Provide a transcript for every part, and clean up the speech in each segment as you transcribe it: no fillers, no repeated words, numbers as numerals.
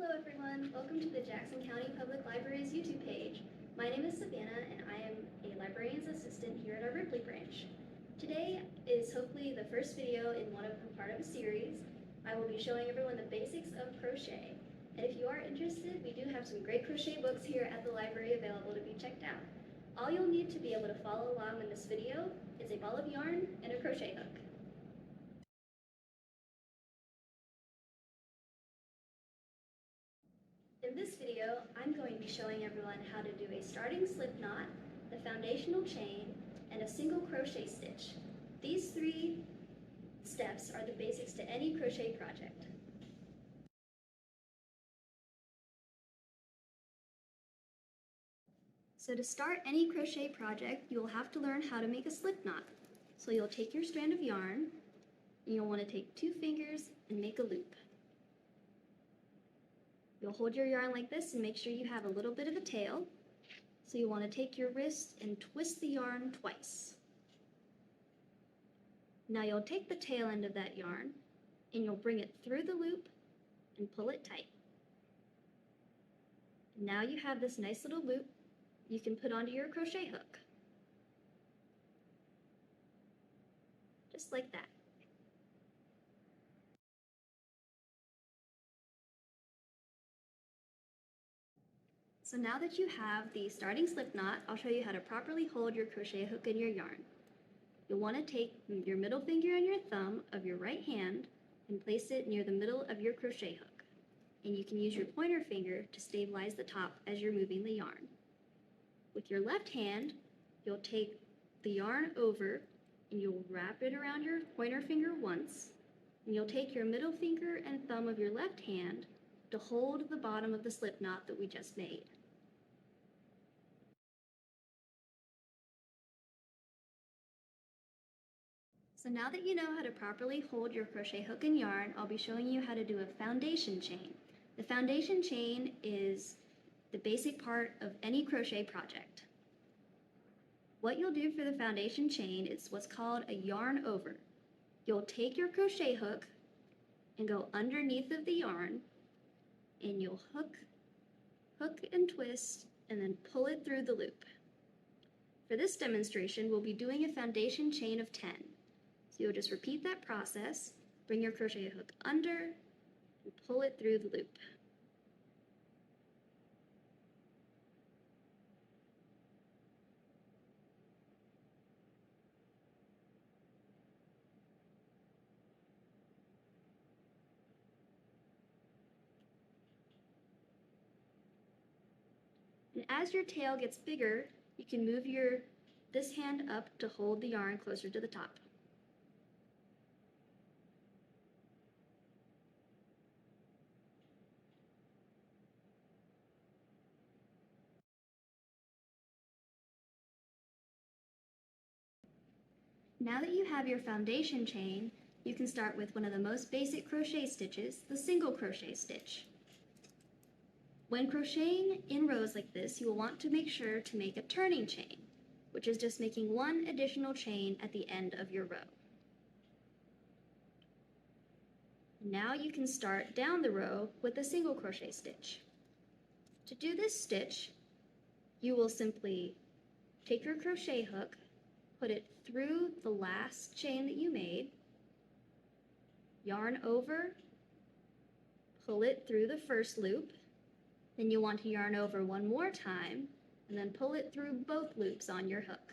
Hello everyone, welcome to the Jackson County Public Library's YouTube page. My name is Savanna and I am a librarian's assistant here at our Ripley branch. Today is hopefully the first video in part of a series. I will be showing everyone the basics of crochet. And if you are interested, we do have some great crochet books here at the library available to be checked out. All you'll need to be able to follow along in this video is a ball of yarn and a crochet hook. In this video, I'm going to be showing everyone how to do a starting slip knot, the foundational chain, and a single crochet stitch. These three steps are the basics to any crochet project. So to start any crochet project, you'll have to learn how to make a slip knot. So you'll take your strand of yarn, and you'll want to take 2 fingers and make a loop. You'll hold your yarn like this and make sure you have a little bit of a tail. So you want to take your wrist and twist the yarn twice. Now you'll take the tail end of that yarn and you'll bring it through the loop and pull it tight. Now you have this nice little loop you can put onto your crochet hook. Just like that. So now that you have the starting slip knot, I'll show you how to properly hold your crochet hook in your yarn. You'll want to take your middle finger and your thumb of your right hand and place it near the middle of your crochet hook. And you can use your pointer finger to stabilize the top as you're moving the yarn. With your left hand, you'll take the yarn over and you'll wrap it around your pointer finger once, and you'll take your middle finger and thumb of your left hand to hold the bottom of the slip knot that we just made. So now that you know how to properly hold your crochet hook and yarn, I'll be showing you how to do a foundation chain. The foundation chain is the basic part of any crochet project. What you'll do for the foundation chain is what's called a yarn over. You'll take your crochet hook and go underneath of the yarn, and you'll hook and twist, and then pull it through the loop. For this demonstration, we'll be doing a foundation chain of 10. So you'll just repeat that process, bring your crochet hook under, and pull it through the loop. And as your tail gets bigger, you can move this hand up to hold the yarn closer to the top. Now that you have your foundation chain, you can start with one of the most basic crochet stitches, the single crochet stitch. When crocheting in rows like this, you will want to make sure to make a turning chain, which is just making one additional chain at the end of your row. Now you can start down the row with a single crochet stitch. To do this stitch, you will simply take your crochet hook, put it through the last chain that you made, yarn over, pull it through the first loop, then you'll want to yarn over one more time, and then pull it through both loops on your hook.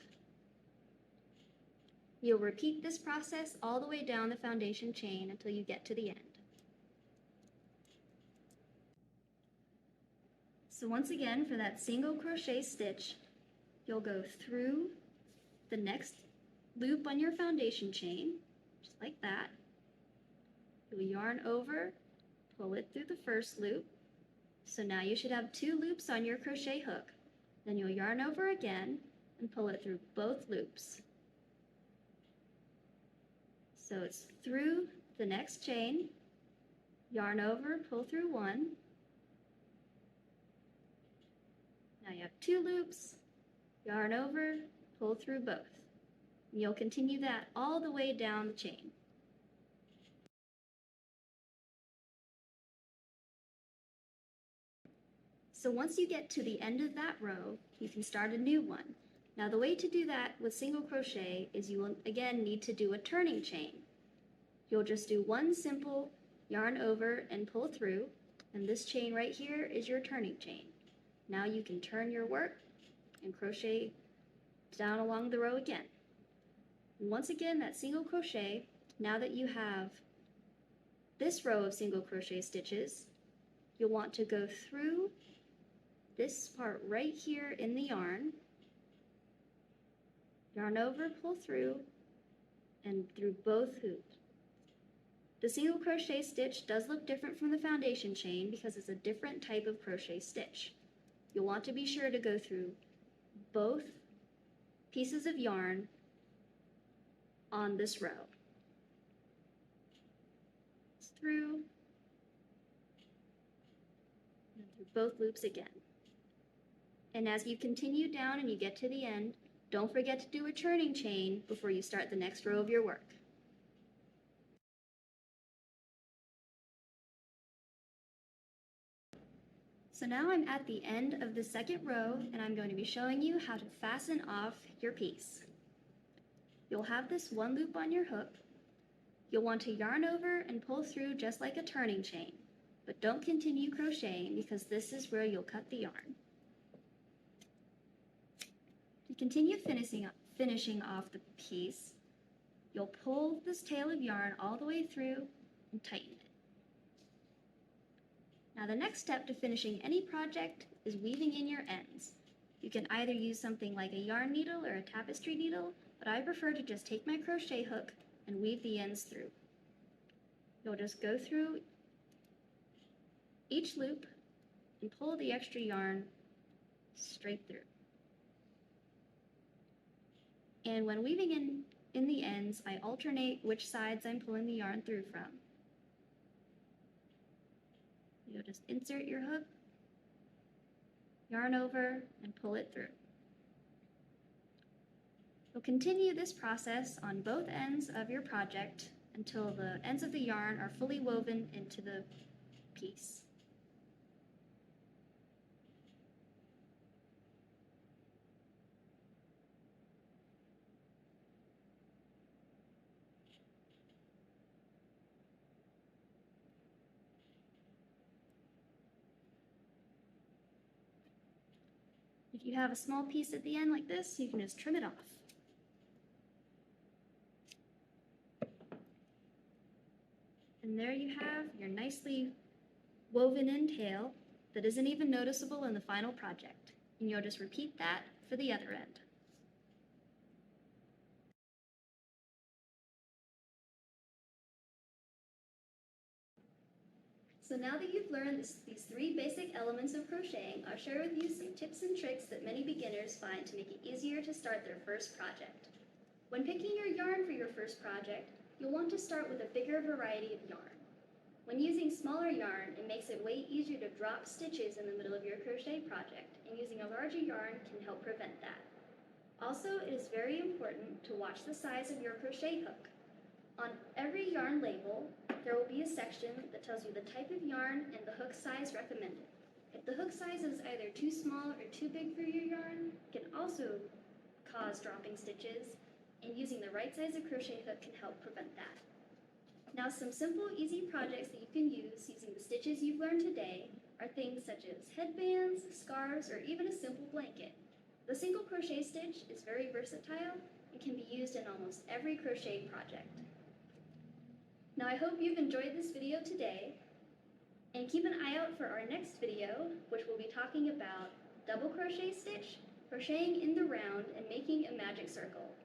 You'll repeat this process all the way down the foundation chain until you get to the end. So once again, for that single crochet stitch, you'll go through the next loop on your foundation chain, just like that. You'll yarn over, pull it through the first loop. So now you should have 2 loops on your crochet hook. Then you'll yarn over again and pull it through both loops. So it's through the next chain, yarn over, pull through one. Now you have 2 loops, yarn over, pull through both. And you'll continue that all the way down the chain. So once you get to the end of that row, you can start a new one. Now the way to do that with single crochet is you will again need to do a turning chain. You'll just do one simple yarn over and pull through, and this chain right here is your turning chain. Now you can turn your work and crochet down along the row again. And once again, that single crochet, now that you have this row of single crochet stitches, you'll want to go through this part right here in the yarn over, pull through, and through both hoops. The single crochet stitch does look different from the foundation chain because it's a different type of crochet stitch. You'll want to be sure to go through both pieces of yarn on this row. Through, and through both loops again. And as you continue down and you get to the end, don't forget to do a turning chain before you start the next row of your work. So now I'm at the end of the second row and I'm going to be showing you how to fasten off your piece. You'll have this one loop on your hook. You'll want to yarn over and pull through just like a turning chain, but don't continue crocheting because this is where you'll cut the yarn. To continue finishing off the piece, you'll pull this tail of yarn all the way through and tighten it. Now the next step to finishing any project is weaving in your ends. You can either use something like a yarn needle or a tapestry needle, but I prefer to just take my crochet hook and weave the ends through. You'll just go through each loop and pull the extra yarn straight through. And when weaving in the ends, I alternate which sides I'm pulling the yarn through from. You'll just insert your hook, yarn over, and pull it through. You'll continue this process on both ends of your project until the ends of the yarn are fully woven into the piece. If you have a small piece at the end like this, you can just trim it off. And there you have your nicely woven in tail that isn't even noticeable in the final project. And you'll just repeat that for the other end. So now that you've learned these three basic elements of crocheting, I'll share with you some tips and tricks that many beginners find to make it easier to start their first project. When picking your yarn for your first project, you'll want to start with a bigger variety of yarn. When using smaller yarn, it makes it way easier to drop stitches in the middle of your crochet project, and using a larger yarn can help prevent that. Also, it is very important to watch the size of your crochet hook. On every yarn label, there will be a section that tells you the type of yarn and the hook size recommended. If the hook size is either too small or too big for your yarn, it can also cause dropping stitches, and using the right size of crochet hook can help prevent that. Now, some simple, easy projects that you can use using the stitches you've learned today are things such as headbands, scarves, or even a simple blanket. The single crochet stitch is very versatile and can be used in almost every crochet project. Now, I hope you've enjoyed this video today, and keep an eye out for our next video, which will be talking about double crochet stitch, crocheting in the round, and making a magic circle.